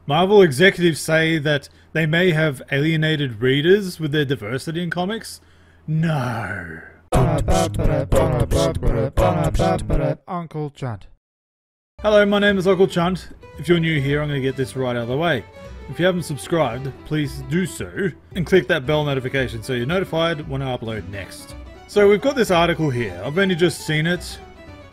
Marvel executives say that they may have alienated readers with their diversity in comics. No. Uncle Chunt. Hello, my name is Uncle Chunt. If you're new here, I'm going to get this right out of the way. If you haven't subscribed, please do so, and click that bell notification so you're notified when I upload next. So we've got this article here. I've only just seen it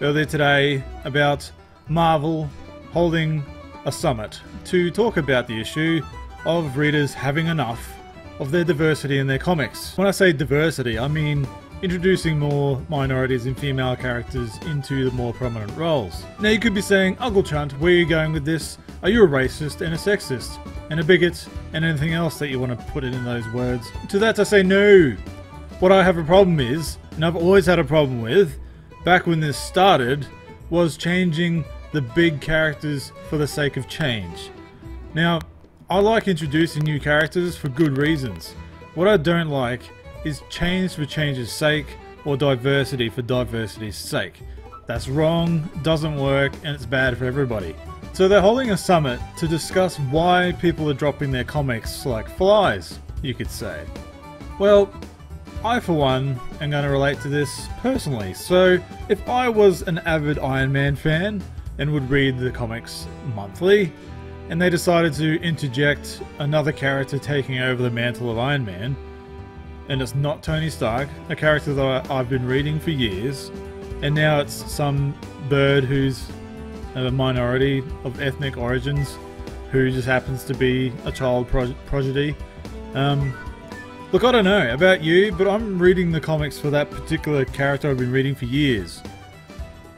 earlier today about Marvel holding a summit to talk about the issue of readers having enough of their diversity in their comics. When I say diversity, I mean introducing more minorities and female characters into the more prominent roles. Now you could be saying, Uncle Chunt, where are you going with this? Are you a racist and a sexist and a bigot and anything else that you want to put in those words? To that I say no. What I have a problem is, and I've always had a problem with, back when this started, was changing the big characters for the sake of change. Now, I like introducing new characters for good reasons. What I don't like is change for change's sake or diversity for diversity's sake. That's wrong, doesn't work, and it's bad for everybody. So they're holding a summit to discuss why people are dropping their comics like flies, you could say. Well, I for one am going to relate to this personally. So if I was an avid Iron Man fan and would read the comics monthly, and they decided to interject another character taking over the mantle of Iron Man, and it's not Tony Stark, a character that I've been reading for years, and now it's some bird who's a minority of ethnic origins who just happens to be a child prodigy. Look, I don't know about you, but I'm reading the comics for that particular character I've been reading for years.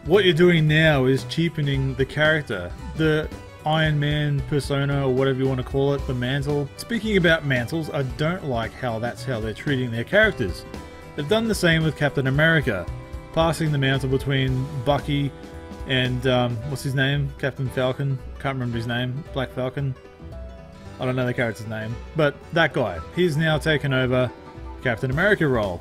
What you're doing now is cheapening the character, the Iron Man persona, or whatever you want to call it, the mantle. Speaking about mantles, I don't like how that's how they're treating their characters. They've done the same with Captain America, passing the mantle between Bucky and, what's his name? Captain Falcon? Can't remember his name. Black Falcon? I don't know the character's name. But that guy, he's now taken over Captain America role.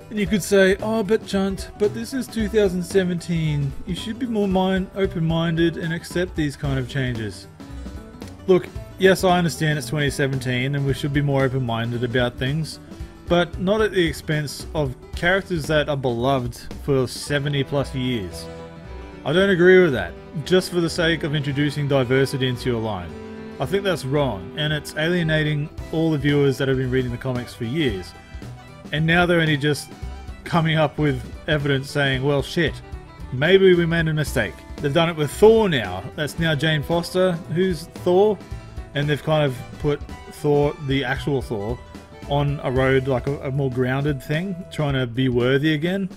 And you could say, oh, but Chunt, but this is 2017. You should be more open-minded and accept these kind of changes. Look, yes, I understand it's 2017 and we should be more open-minded about things, but not at the expense of characters that are beloved for 70 plus years. I don't agree with that, just for the sake of introducing diversity into your line. I think that's wrong, and it's alienating all the viewers that have been reading the comics for years. And now they're only just coming up with evidence saying, well shit, maybe we made a mistake. They've done it with Thor now. That's now Jane Foster who's Thor, and they've kind of put Thor, the actual Thor, on a road like a more grounded thing, trying to be worthy again.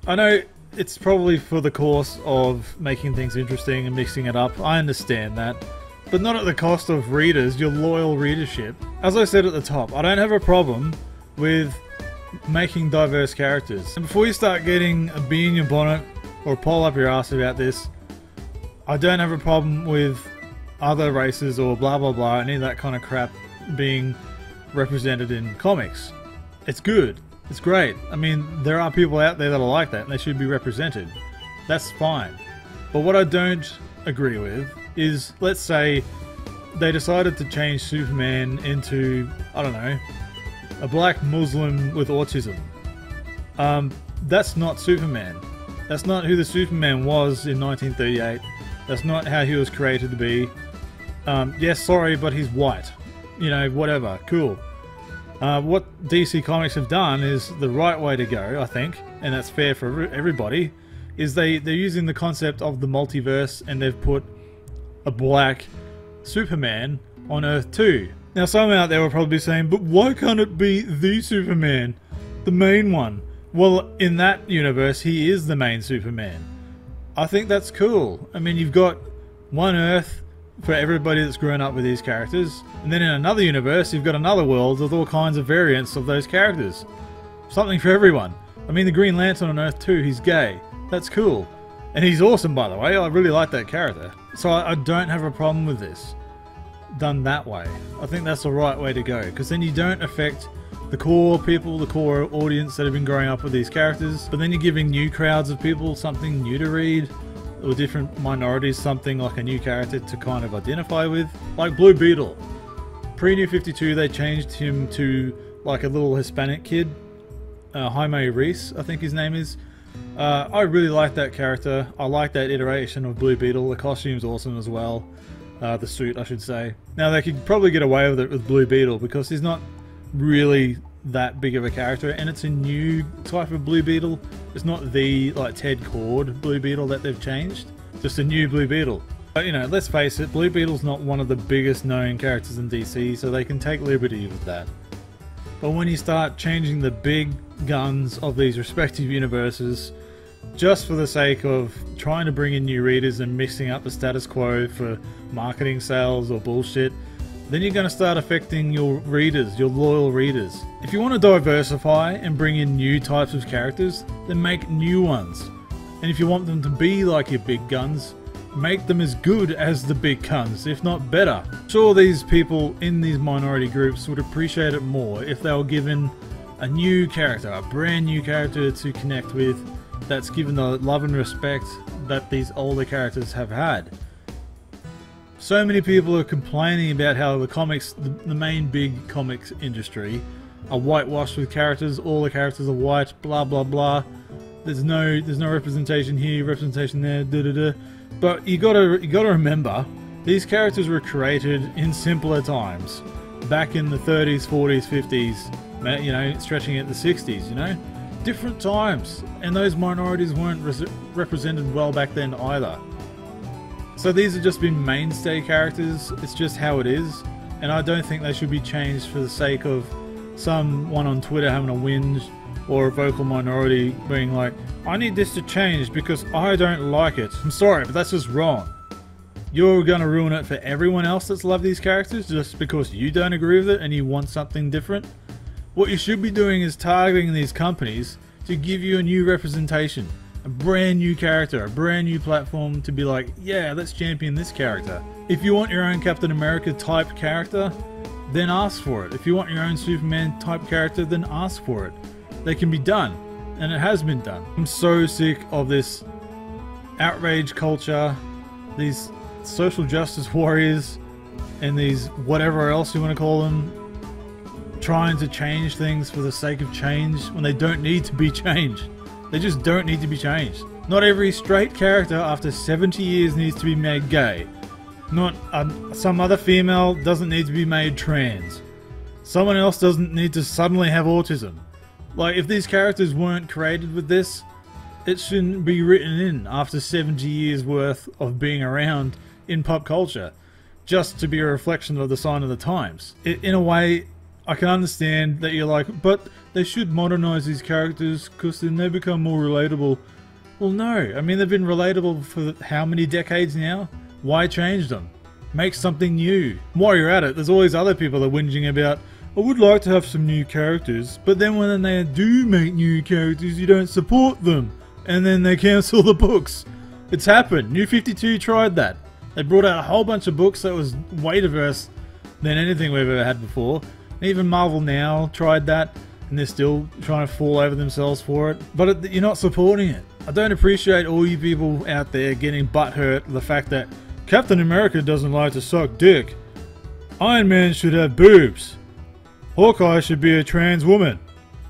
I know it's probably for the course of making things interesting and mixing it up, I understand that, but not at the cost of readers, your loyal readership. As I said at the top, I don't have a problem with making diverse characters. And before you start getting a bee in your bonnet or a pole up your ass about this, I don't have a problem with other races or blah blah blah, any of that kind of crap being represented in comics. It's good. It's great. I mean, there are people out there that are like that and they should be represented. That's fine. But what I don't agree with is, let's say they decided to change Superman into, I don't know, a black Muslim with autism. That's not Superman. That's not who the Superman was in 1938. That's not how he was created to be. Yes, sorry, but he's white. You know, whatever. Cool. What DC Comics have done is the right way to go, I think, and that's fair for everybody, is they're using the concept of the multiverse and they've put a black Superman on Earth 2. Now some out there will probably be saying, but why can't it be the Superman? The main one? Well, in that universe, he is the main Superman. I think that's cool. I mean, you've got one Earth for everybody that's grown up with these characters, and then in another universe, you've got another world with all kinds of variants of those characters. Something for everyone. I mean, the Green Lantern on Earth 2, he's gay. That's cool. And he's awesome, by the way. I really like that character. So I don't have a problem with this done that way. I think that's the right way to go, because then you don't affect the core people, the core audience that have been growing up with these characters, but then you're giving new crowds of people something new to read. or different minorities something like a new character to kind of identify with. Like Blue Beetle. Pre-New 52 they changed him to like a little Hispanic kid. Jaime Reese, I think his name is. I really like that character. I like that iteration of Blue Beetle. The costume's awesome as well. The suit, I should say. Now they could probably get away with it with Blue Beetle because he's not really that big of a character, and it's a new type of Blue Beetle. It's not the like Ted Kord Blue Beetle that they've changed. Just a new Blue Beetle. But you know, let's face it, Blue Beetle's not one of the biggest known characters in DC, so they can take liberty with that. But when you start changing the big guns of these respective universes just for the sake of trying to bring in new readers and mixing up the status quo for marketing sales or bullshit, then you're going to start affecting your readers, your loyal readers. If you want to diversify and bring in new types of characters, then make new ones. And if you want them to be like your big guns, make them as good as the big guns, if not better. Sure, these people in these minority groups would appreciate it more if they were given a new character, a brand new character to connect with, that's given the love and respect that these older characters have had. So many people are complaining about how the comics, the main big comics industry, are whitewashed with characters. All the characters are white, blah blah blah. There's no representation here, representation there, da da da. But you gotta remember, these characters were created in simpler times, back in the 30s, 40s, 50s, you know, stretching at the 60s, you know? Different times, and those minorities weren't represented well back then either. So these have just been mainstay characters, it's just how it is, and I don't think they should be changed for the sake of someone on Twitter having a whinge, or a vocal minority being like, I need this to change because I don't like it. I'm sorry, but that's just wrong. You're gonna ruin it for everyone else that's loved these characters just because you don't agree with it and you want something different? What you should be doing is targeting these companies to give you a new representation, a brand new character, a brand new platform to be like, yeah, let's champion this character. If you want your own Captain America type character, then ask for it. If you want your own Superman type character, then ask for it. They can be done, and it has been done. I'm so sick of this outrage culture, these social justice warriors, and these whatever else you want to call them, trying to change things for the sake of change when they don't need to be changed. They just don't need to be changed. Not every straight character after 70 years needs to be made gay. Not some other female doesn't need to be made trans. Someone else doesn't need to suddenly have autism. Like, if these characters weren't created with this, it shouldn't be written in after 70 years worth of being around in pop culture, just to be a reflection of the sign of the times. In a way, I can understand that you're like, but they should modernize these characters because then they become more relatable. Well, no. I mean, they've been relatable for how many decades now? Why change them? Make something new. While you're at it, there's always other people that are whinging about, I would like to have some new characters, but then when they do make new characters, you don't support them. And then they cancel the books. It's happened. New 52 tried that. They brought out a whole bunch of books that was way diverse than anything we've ever had before. Even Marvel Now tried that, and they're still trying to fall over themselves for it. But you're not supporting it. I don't appreciate all you people out there getting butthurt the fact that Captain America doesn't like to suck dick. Iron Man should have boobs. Hawkeye should be a trans woman.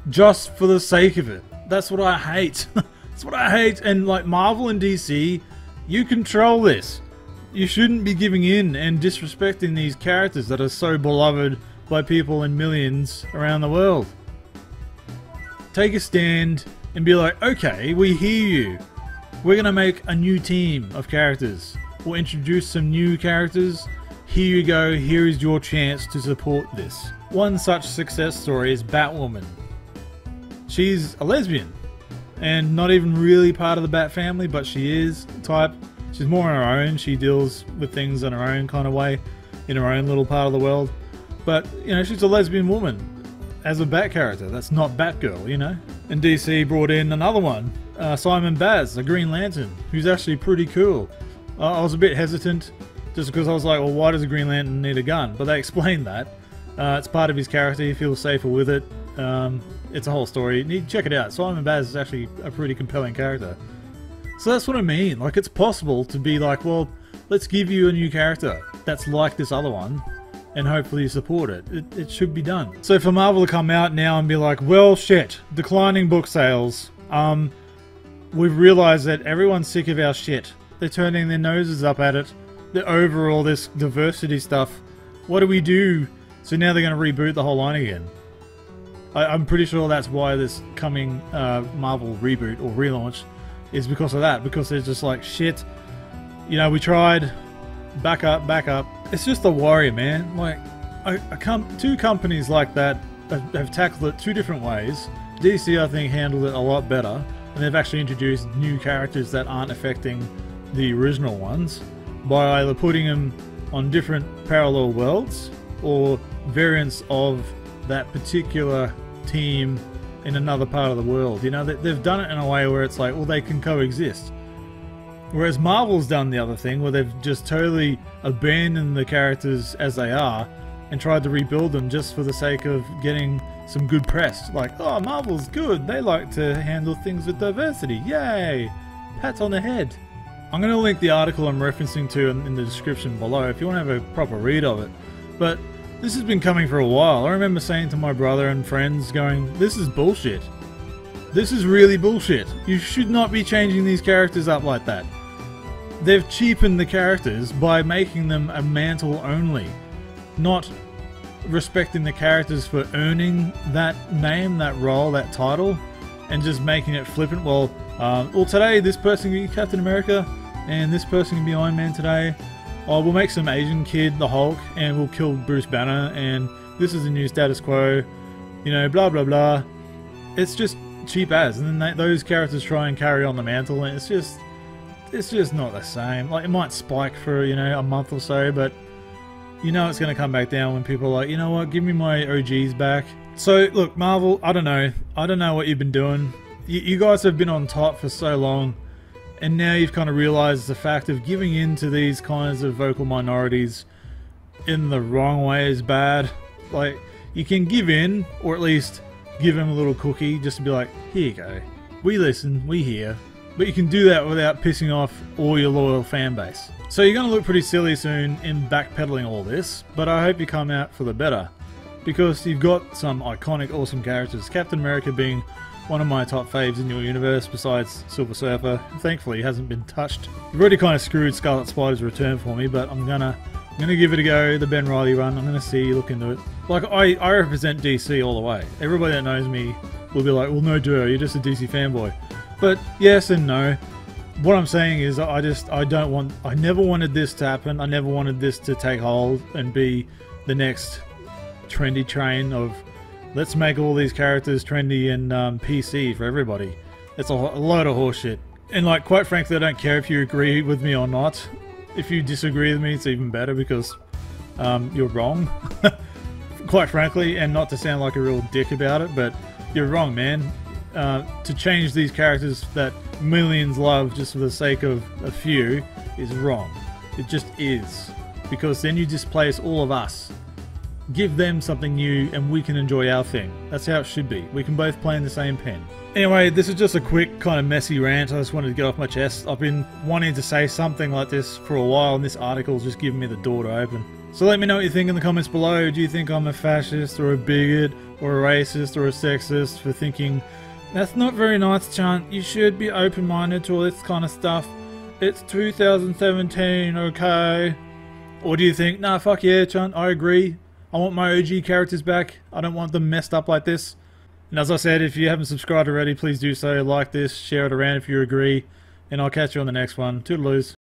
Just for the sake of it. That's what I hate. That's what I hate. And like Marvel and DC, you control this. You shouldn't be giving in and disrespecting these characters that are so beloved by people in millions around the world. Take a stand and be like, okay, we hear you. We're gonna make a new team of characters. We'll introduce some new characters. Here you go, here is your chance to support this. One such success story is Batwoman. She's a lesbian and not even really part of the Bat family, but she is type. She's more on her own. She deals with things in her own kind of way, in her own little part of the world. But, you know, she's a lesbian woman as a Bat character. That's not Batgirl, you know. And DC brought in another one, Simon Baz, the Green Lantern, who's actually pretty cool. I was a bit hesitant just because I was like, well, why does a Green Lantern need a gun? But they explained that. It's part of his character. He feels safer with it. It's a whole story. You need to check it out. Simon Baz is actually a pretty compelling character. So that's what I mean. Like, it's possible to be like, well, let's give you a new character that's like this other one, and hopefully you support it. It should be done. So for Marvel to come out now and be like, well, shit, declining book sales. We've realized that everyone's sick of our shit. They're turning their noses up at it. They're over all this diversity stuff. What do we do? So now they're going to reboot the whole line again. I'm pretty sure that's why this coming Marvel reboot or relaunch is because of that. Because they're just like, shit, you know, we tried. Back up, back up. It's just a worry, man. Like, two companies like that have tackled it two different ways. DC, I think, handled it a lot better. And they've actually introduced new characters that aren't affecting the original ones by either putting them on different parallel worlds or variants of that particular team in another part of the world. You know, they've done it in a way where it's like, well, they can coexist. Whereas Marvel's done the other thing where they've just totally abandoned the characters as they are and tried to rebuild them just for the sake of getting some good press. Like, oh, Marvel's good. They like to handle things with diversity. Yay! Pats on the head. I'm going to link the article I'm referencing to in the description below if you want to have a proper read of it. But this has been coming for a while. I remember saying to my brother and friends going, this is bullshit. This is really bullshit. You should not be changing these characters up like that. They've cheapened the characters by making them a mantle only, not respecting the characters for earning that name, that role, that title, and just making it flippant. Well, today this person can be Captain America, and this person can be Iron Man today. Oh, we'll make some Asian kid the Hulk, and we'll kill Bruce Banner, and this is the new status quo, you know, blah blah blah. It's just cheap as, and then those characters try and carry on the mantle, and it's just not the same. Like, it might spike for, you know, a month or so, but you know it's going to come back down when people are like, you know what, give me my OGs back. So look, Marvel, I don't know what you've been doing. You guys have been on top for so long, and now you've kind of realized the fact of giving in to these kinds of vocal minorities in the wrong way is bad. Like, you can give in, or at least give them a little cookie just to be like, here you go, we listen, we hear. But you can do that without pissing off all your loyal fan base. So you're going to look pretty silly soon in backpedaling all this, but I hope you come out for the better. Because you've got some iconic, awesome characters. Captain America being one of my top faves in your universe, besides Silver Surfer. Thankfully, he hasn't been touched. You've already kind of screwed Scarlet Spider's return for me, but I'm gonna give it a go, the Ben Reilly run. I'm gonna look into it. Like, I represent DC all the way. Everybody that knows me will be like, well, no duh, you're just a DC fanboy. But yes and no. What I'm saying is, I never wanted this to happen. I never wanted this to take hold and be the next trendy train of, let's make all these characters trendy and PC for everybody. It's a load of horseshit. And like, quite frankly, I don't care if you agree with me or not. If you disagree with me, it's even better because you're wrong. Quite frankly, and not to sound like a real dick about it, but you're wrong, man. To change these characters that millions love just for the sake of a few is wrong. It just is. Because then you displace all of us. Give them something new and we can enjoy our thing. That's how it should be. We can both play in the same pen. Anyway, this is just a quick kind of messy rant. I just wanted to get off my chest. I've been wanting to say something like this for a while, and this article's just giving me the door to open. So let me know what you think in the comments below. Do you think I'm a fascist or a bigot or a racist or a sexist for thinking, that's not very nice, Chunt, you should be open-minded to all this kind of stuff. It's 2017, okay? Or do you think, nah, fuck yeah, Chunt, I agree. I want my OG characters back. I don't want them messed up like this. And as I said, if you haven't subscribed already, please do so. Like this, share it around if you agree. And I'll catch you on the next one. Toodaloos.